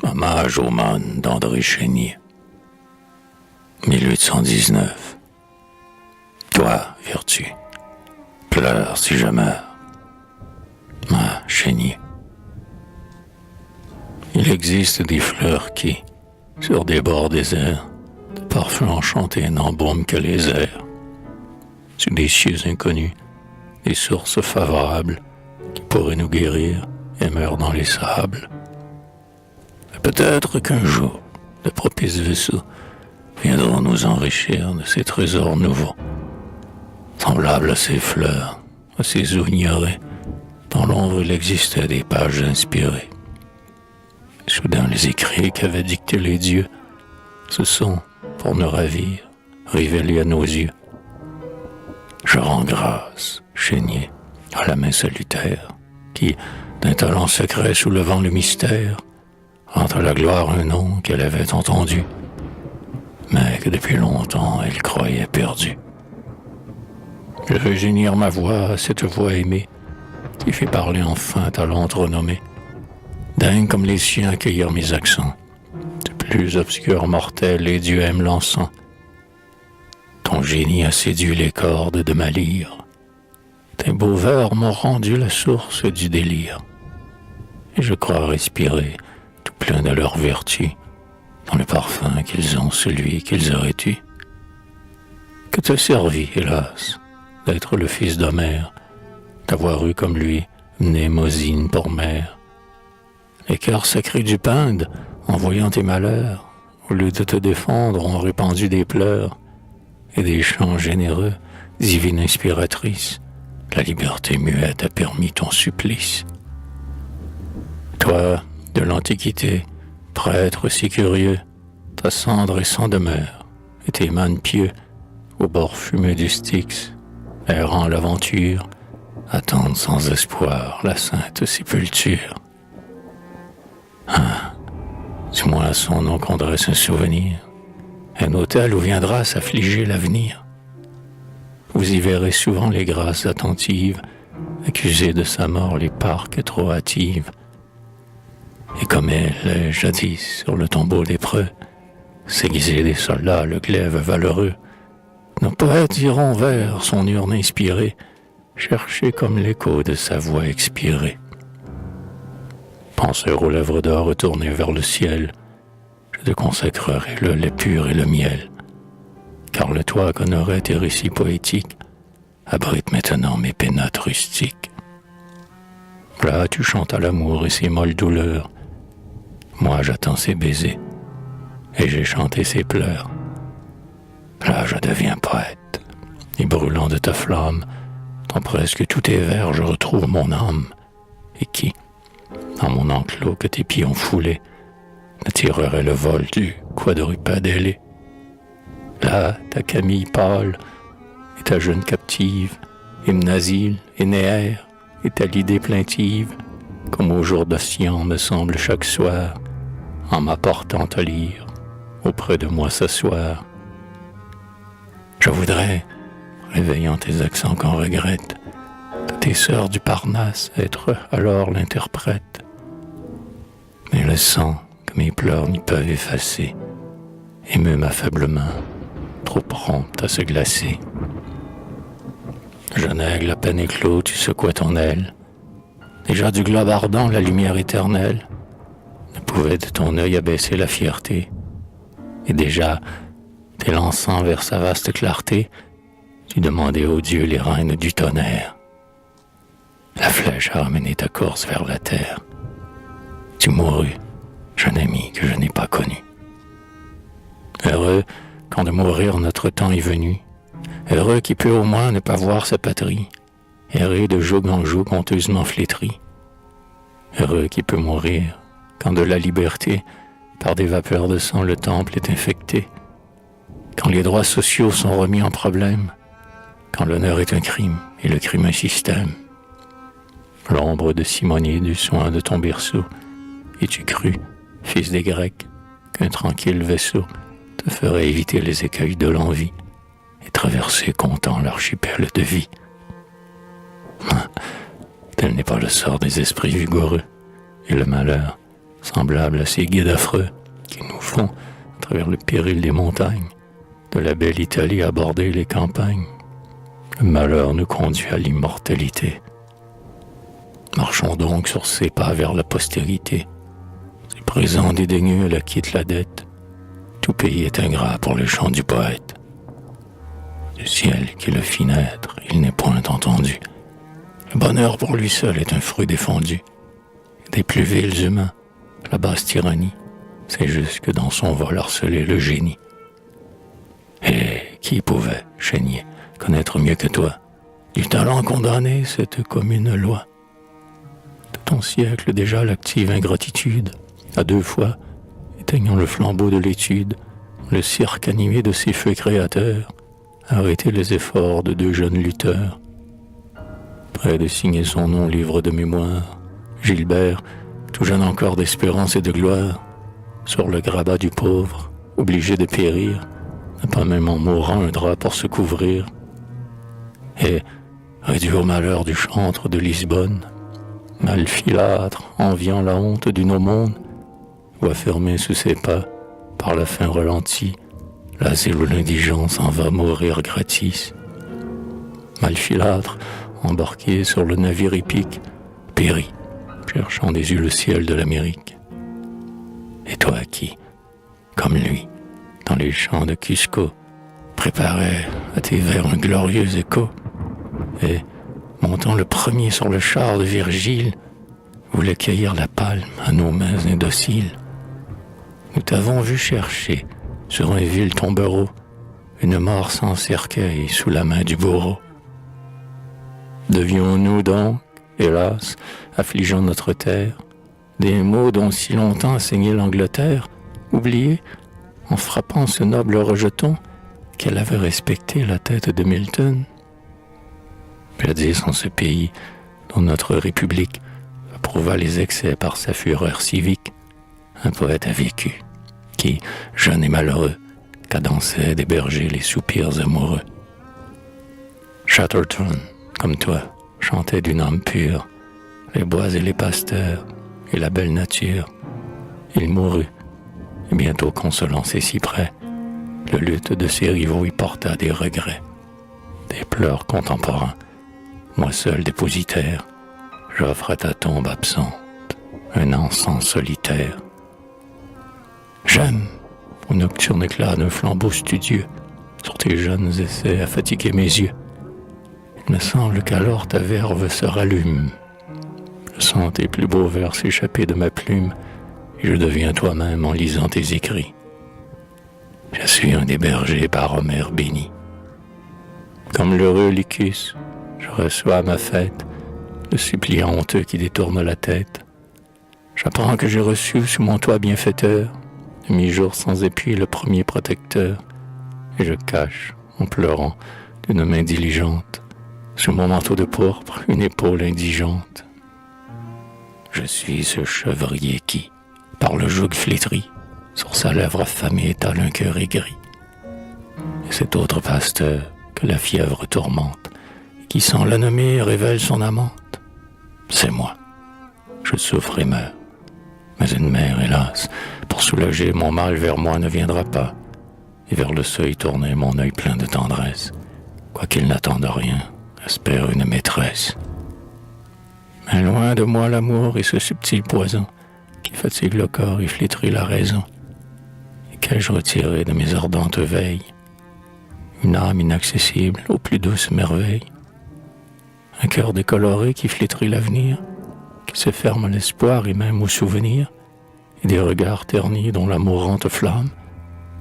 Hommage aux mônes d'André Chénier. 1819. Toi, vertu, pleure si je meurs. Ah, Chénier. Il existe des fleurs qui, sur des bords déserts, de parfums enchantés n'embaument que les airs. Sur des cieux inconnus, des sources favorables qui pourraient nous guérir et meurent dans les sables. Peut-être qu'un jour, de propices vaisseaux viendront nous enrichir de ces trésors nouveaux, semblables à ces fleurs, à ces eaux ignorées. Dans l'ombre, il existait des pages inspirées. Soudain, les écrits qu'avaient dictés les dieux se sont, pour nous ravir, révélés à nos yeux. Je rends grâce, Chénier, à la main salutaire, qui, d'un talent secret soulevant le mystère, entre la gloire un nom qu'elle avait entendu, mais que depuis longtemps elle croyait perdu. Je veux unir ma voix à cette voix aimée, qui fait parler enfin talent trop nommé. Dingue comme les siens accueillir mes accents, de plus obscurs mortels les dieux aiment l'encens. Ton génie a séduit les cordes de ma lyre, tes beaux vers m'ont rendu la source du délire, et je crois respirer, tout plein de leur vertu, dans le parfum qu'ils ont celui qu'ils auraient eu. Que te servit, hélas, d'être le fils d'Homère, d'avoir eu comme lui Mnémosyne pour mère? Les cœurs sacrés du Pinde, en voyant tes malheurs, au lieu de te défendre, ont répandu des pleurs et des chants généreux, divine inspiratrice. La liberté muette a permis ton supplice. Toi, de l'Antiquité, prêtre si curieux, ta cendre est sans demeure, et tes mânes pieux, au bord fumeux du Styx, errant l'aventure, attendent sans espoir la sainte sépulture. Ah, dis-moi à son nom qu'on dresse un souvenir, un autel où viendra s'affliger l'avenir. Vous y verrez souvent les grâces attentives, accusées de sa mort les parques trop hâtives. Et comme elle, jadis, sur le tombeau des preux, s'aiguisaient des soldats le glaive valeureux, nos poètes iront vers son urne inspirée, chercher comme l'écho de sa voix expirée. Penseur aux lèvres d'or retournées vers le ciel, je te consacrerai le lait pur et le miel, car le toit qu'honoraient tes récits poétiques abrite maintenant mes pénates rustiques. Là, tu chantes à l'amour et ses molles douleurs, moi j'attends ses baisers, et j'ai chanté ses pleurs. Là, je deviens poète, et brûlant de ta flamme, dans presque tous tes vers, je retrouve mon âme, et qui, dans mon enclos que tes pieds ont foulé, ne tirerait le vol du quadrupède ailé. Là, ta Camille pâle, et ta jeune captive, Hymnasile et Néaire, et ta Lydée plaintive, comme au jour d'Ossian me semble chaque soir, en m'apportant à lire, auprès de moi s'asseoir. Je voudrais, réveillant tes accents qu'on regrette, de tes sœurs du Parnasse être alors l'interprète. Mais le sang que mes pleurs n'y peuvent effacer émeut ma faible main, trop prompte à se glacer. Jeune aigle à peine éclos, tu secouais ton aile. Déjà du globe ardent, la lumière éternelle ne pouvait de ton œil abaisser la fierté. Et déjà, t'élançant vers sa vaste clarté, tu demandais aux dieux les reines du tonnerre. La flèche a ramené ta course vers la terre. Tu mourus, jeune ami que je n'ai pas connu. Heureux quand de mourir notre temps est venu, heureux qui peut au moins ne pas voir sa patrie, errer de joug en joug honteusement flétri. Heureux qui peut mourir quand de la liberté, par des vapeurs de sang, le temple est infecté, quand les droits sociaux sont remis en problème, quand l'honneur est un crime et le crime un système. L'ombre de Simonie du soin de ton berceau, et tu crus, fils des Grecs, qu'un tranquille vaisseau te ferait éviter les écueils de l'envie et traverser content l'archipel de vie. Tel n'est pas le sort des esprits vigoureux, et le malheur, semblable à ces guides affreux qui nous font, à travers le péril des montagnes, de la belle Italie aborder les campagnes. Le malheur nous conduit à l'immortalité. Marchons donc sur ces pas vers la postérité. Ces présents dédaigneux la quittent la dette. Tout pays est ingrat pour le chant du poète. Du ciel qui le fit naître, il n'est point entendu. Le bonheur pour lui seul est un fruit défendu. Des plus vils humains, la basse tyrannie, c'est juste que dans son vol harceler le génie. Et qui pouvait, Chénier, connaître mieux que toi, du talent condamné cette commune loi? De ton siècle déjà l'active ingratitude, à deux fois, éteignant le flambeau de l'étude, le cirque animé de ses feux créateurs, arrêter les efforts de deux jeunes lutteurs. Près de signer son nom livre de mémoire, Gilbert, tout jeune encore d'espérance et de gloire, sur le grabat du pauvre, obligé de périr, n'a pas même en mourant un drap pour se couvrir. Et, réduit au malheur du chantre de Lisbonne, malfilâtre, enviant la honte d'une aumône, voit fermer sous ses pas, par la faim relentie, l'asile où l'indigence en va mourir gratis. Malfilâtre, embarqué sur le navire épique, périt, cherchant des yeux le ciel de l'Amérique. Et toi qui, comme lui, dans les champs de Cusco, préparais à tes vers un glorieux écho, et, montant le premier sur le char de Virgile, voulais cueillir la palme à nos mains indociles. Nous t'avons vu chercher, sur un vil tombereau, une mort sans cercueil sous la main du bourreau. Devions-nous donc, hélas, affligeant notre terre, des mots dont si longtemps saignait l'Angleterre, oubliés, en frappant ce noble rejeton qu'elle avait respecté la tête de Milton? Jadis en ce pays, dont notre République approuva les excès par sa fureur civique, un poète a vécu, qui, jeune et malheureux, cadençait des bergers les soupirs amoureux. Chatterton, comme toi, chantait d'une âme pure, les bois et les pasteurs, et la belle nature. Il mourut, et bientôt consolant ses cyprès, le luth de ses rivaux y porta des regrets, des pleurs contemporains. Moi seul dépositaire, j'offre à ta tombe absente un encens solitaire. J'aime, au nocturne éclat d'un flambeau studieux, sur tes jeunes essais à fatiguer mes yeux. Il me semble qu'alors ta verve se rallume. Je sens tes plus beaux vers s'échapper de ma plume, et je deviens toi-même en lisant tes écrits. Je suis un des bergers par Homère béni. Comme l'heureux Lycus, je reçois à ma fête le suppliant honteux qui détourne la tête. J'apprends que j'ai reçu sous mon toit bienfaiteur, de mi-jour sans épui le premier protecteur, et je cache, en pleurant, d'une main diligente, sous mon manteau de pourpre, une épaule indigente. Je suis ce chevrier qui, par le joug flétri, sur sa lèvre affamée étale un cœur aigri. Et cet autre pasteur que la fièvre tourmente, qui sans la nommer révèle son amante, c'est moi. Je souffre et meurs. Mais une mère, hélas, pour soulager mon mal vers moi ne viendra pas, et vers le seuil tourné mon œil plein de tendresse, quoiqu'il n'attende rien, espère une maîtresse. Mais loin de moi l'amour et ce subtil poison qui fatigue le corps et flétrit la raison. Et qu'ai-je retiré de mes ardentes veilles? Une âme inaccessible aux plus douces merveilles. Un cœur décoloré qui flétrit l'avenir, qui se ferme à l'espoir et même au souvenir, et des regards ternis dont la mourante flamme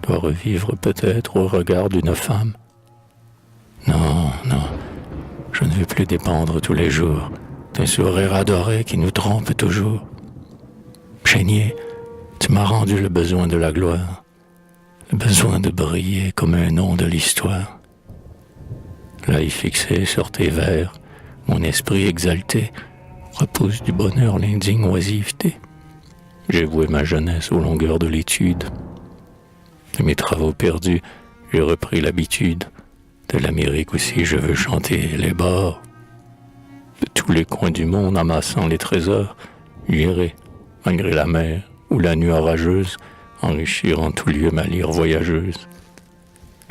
doit revivre peut-être au regard d'une femme. Non, non, je ne veux plus dépendre tous les jours d'un sourire adoré qui nous trompe toujours. Chénier, tu m'as rendu le besoin de la gloire, le besoin de briller comme un nom de l'histoire. L'œil fixé sur tes vers, mon esprit exalté repousse du bonheur l'indigne oisiveté. J'ai voué ma jeunesse aux longueurs de l'étude. De mes travaux perdus, j'ai repris l'habitude. De l'Amérique aussi, je veux chanter les bords. De tous les coins du monde, amassant les trésors, j'irai, malgré la mer, ou la nuit orageuse, enrichir en tout lieu ma lyre voyageuse.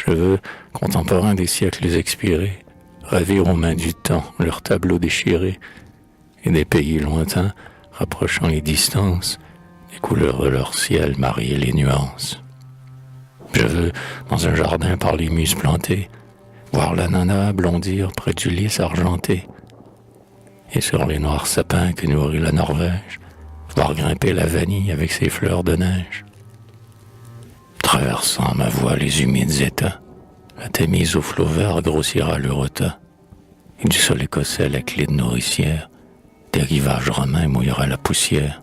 Je veux, contemporain des siècles expirés, ravir aux mains du temps leurs tableaux déchirés, et des pays lointains, rapprochant les distances, les couleurs de leur ciel marier les nuances. Je veux, dans un jardin par les muses plantées, voir l'ananas blondir près du lys argenté, et sur les noirs sapins que nourrit la Norvège, voir grimper la vanille avec ses fleurs de neige. Traversant ma voie les humides états, la Tamise au flot vert grossira le rota, et du sol écossais la clé de nourricière, des rivages romains mouillera la poussière.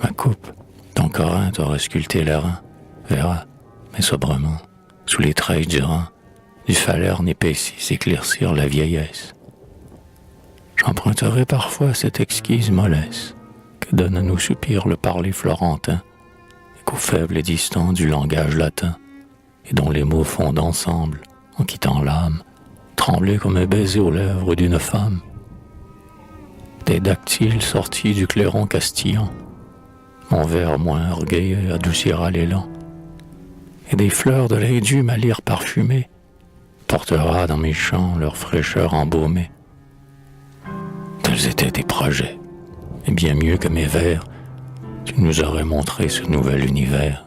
Ma coupe, ton Corinthe aura sculpté les reins, verra, mais sobrement, sous les treilles du rang, du falerne épaissi s'éclaircir la vieillesse. J'emprunterai parfois cette exquise mollesse que donne à nos soupirs le parler florentin, écho faible et distant du langage latin, et dont les mots fondent ensemble, en quittant l'âme, trembler comme un baiser aux lèvres d'une femme. Des dactyles sortis du clairon castillan, mon vers moins orgueilleux adoucira l'élan, et des fleurs de l'indu ma lyre parfumée portera dans mes chants leur fraîcheur embaumée. Tels étaient tes projets, et bien mieux que mes vers, tu nous aurais montré ce nouvel univers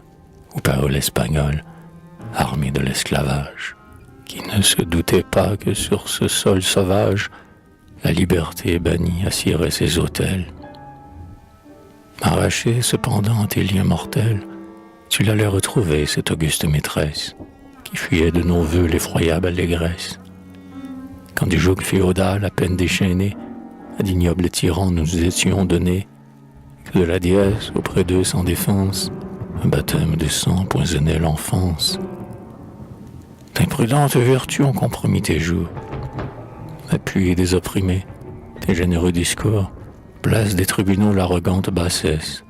où parle espagnol, armé de l'esclavage, qui ne se doutait pas que sur ce sol sauvage, la liberté bannie assiérait ses autels. Arraché cependant tes liens mortels, tu l'allais retrouver, cette auguste maîtresse, qui fuyait de nos vœux l'effroyable allégresse. Quand du joug féodal à peine déchaîné, à d'ignobles tyrans nous étions donnés, que de la déesse auprès d'eux sans défense, un baptême de sang poisonnait l'enfance. D'imprudentes vertus ont compromis tes jours, appuyé des opprimés, tes généreux discours, place des tribunaux l'arrogante bassesse.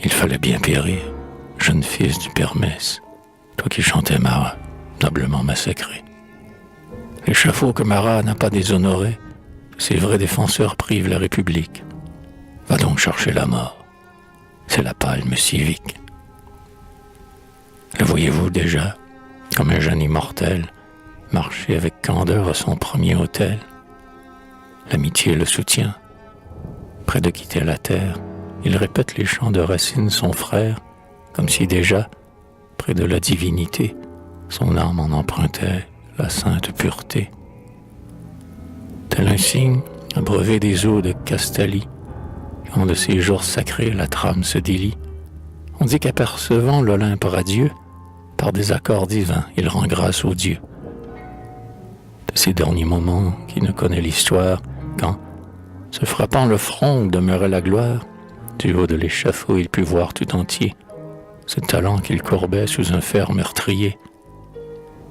Il fallait bien périr, jeune fils du père Messe, toi qui chantais Marat, noblement massacré. L'échafaud que Marat n'a pas déshonoré, ses vrais défenseurs privent la République. Va donc chercher la mort, c'est la palme civique. Le voyez-vous déjà, comme un jeune immortel, marcher avec candeur à son premier autel? L'amitié le soutient. Près de quitter la terre, il répète les chants de Racine, son frère, comme si déjà, près de la divinité, son âme en empruntait la sainte pureté. Tel un signe, abreuvé des eaux de Castalie, quand de ces jours sacrés la trame se délie, on dit qu'apercevant l'Olympe radieux, par des accords divins, il rend grâce aux dieux. De ces derniers moments qui ne connaît l'histoire, quand, se frappant le front où demeurait la gloire, du haut de l'échafaud il put voir tout entier ce talent qu'il courbait sous un fer meurtrier.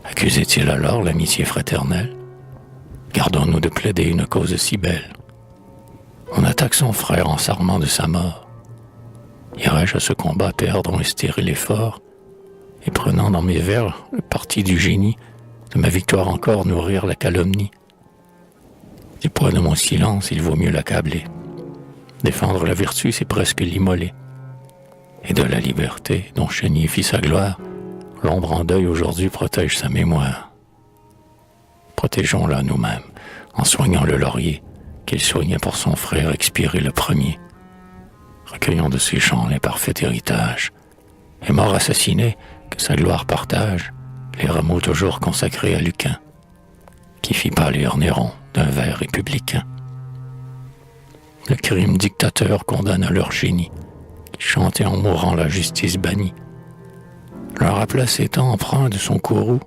Accusait-il alors l'amitié fraternelle? Gardons-nous de plaider une cause si belle. On attaque son frère en s'armant de sa mort. Irais-je à ce combat perdre un stérile effort, et prenant dans mes vers le parti du génie, de ma victoire encore nourrir la calomnie? Du poids de mon silence, il vaut mieux l'accabler. Défendre la vertu, c'est presque l'immoler. Et de la liberté, dont Chénier fit sa gloire, l'ombre en deuil aujourd'hui protège sa mémoire. Protégeons-la nous-mêmes, en soignant le laurier, qu'il soignait pour son frère expiré le premier. Recueillons de ses chants l'imparfait héritage, et mort assassiné, que sa gloire partage, les rameaux toujours consacrés à Lucain, qui fit pâlir Néron d'un vers républicain. Le crime dictateur condamne à leur génie, qui chantait en mourant la justice bannie. Leur rappela ses temps empreints de son courroux,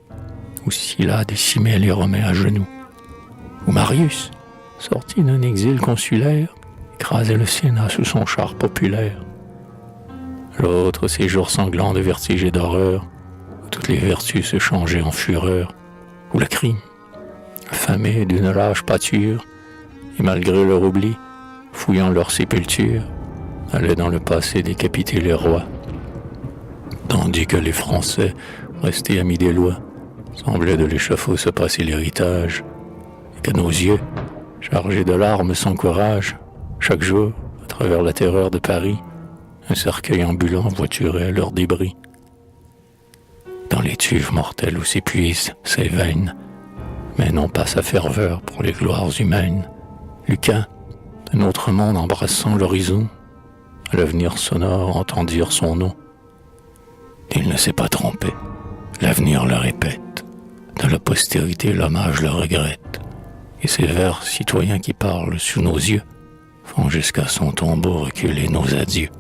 où Sylla décimait les Romains à genoux. Ou Marius, sorti d'un exil consulaire, écrasait le Sénat sous son char populaire. L'autre, ces jours sanglants de vertige et d'horreur, où toutes les vertus se changeaient en fureur, où le crime, affamé d'une lâche pâture, et malgré leur oubli, fouillant leur sépulture, allait dans le passé décapiter les rois. Tandis que les Français, restés amis des lois, semblaient de l'échafaud se passer l'héritage, et que nos yeux, chargés de larmes sans courage, chaque jour, à travers la terreur de Paris, un cercueil ambulant voituré à leurs débris. Dans les tuves mortelles où s'épuisent ses veines, mais non pas sa ferveur pour les gloires humaines. Lucas, un autre monde embrassant l'horizon, à l'avenir sonore entend dire son nom. Il ne s'est pas trompé, l'avenir le répète, de la postérité l'hommage le regrette, et ces vers citoyens qui parlent sous nos yeux font jusqu'à son tombeau reculer nos adieux.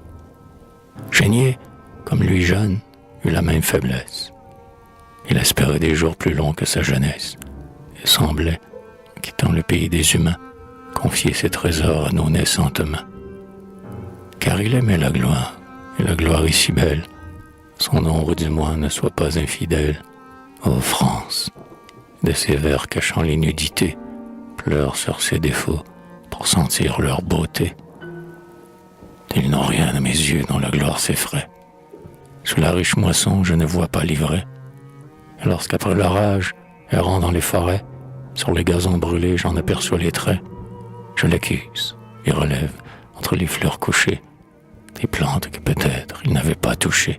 Chénier, comme lui jeune, eut la même faiblesse. Il espérait des jours plus longs que sa jeunesse, et semblait, quittant le pays des humains, confier ses trésors à nos naissantes mains. Car il aimait la gloire, et la gloire est si belle, son ombre du moins ne soit pas infidèle. Ô France, de ces vers cachant les nudités, pleure sur ses défauts pour sentir leur beauté. Ils n'ont rien à mes yeux dont la gloire s'effraie. Sous la riche moisson, je ne vois pas l'ivraie. Et lorsqu'après l'orage, errant dans les forêts, sur les gazons brûlés, j'en aperçois les traits, je l'accuse et relève, entre les fleurs couchées, des plantes que peut-être il n'avait pas touchées.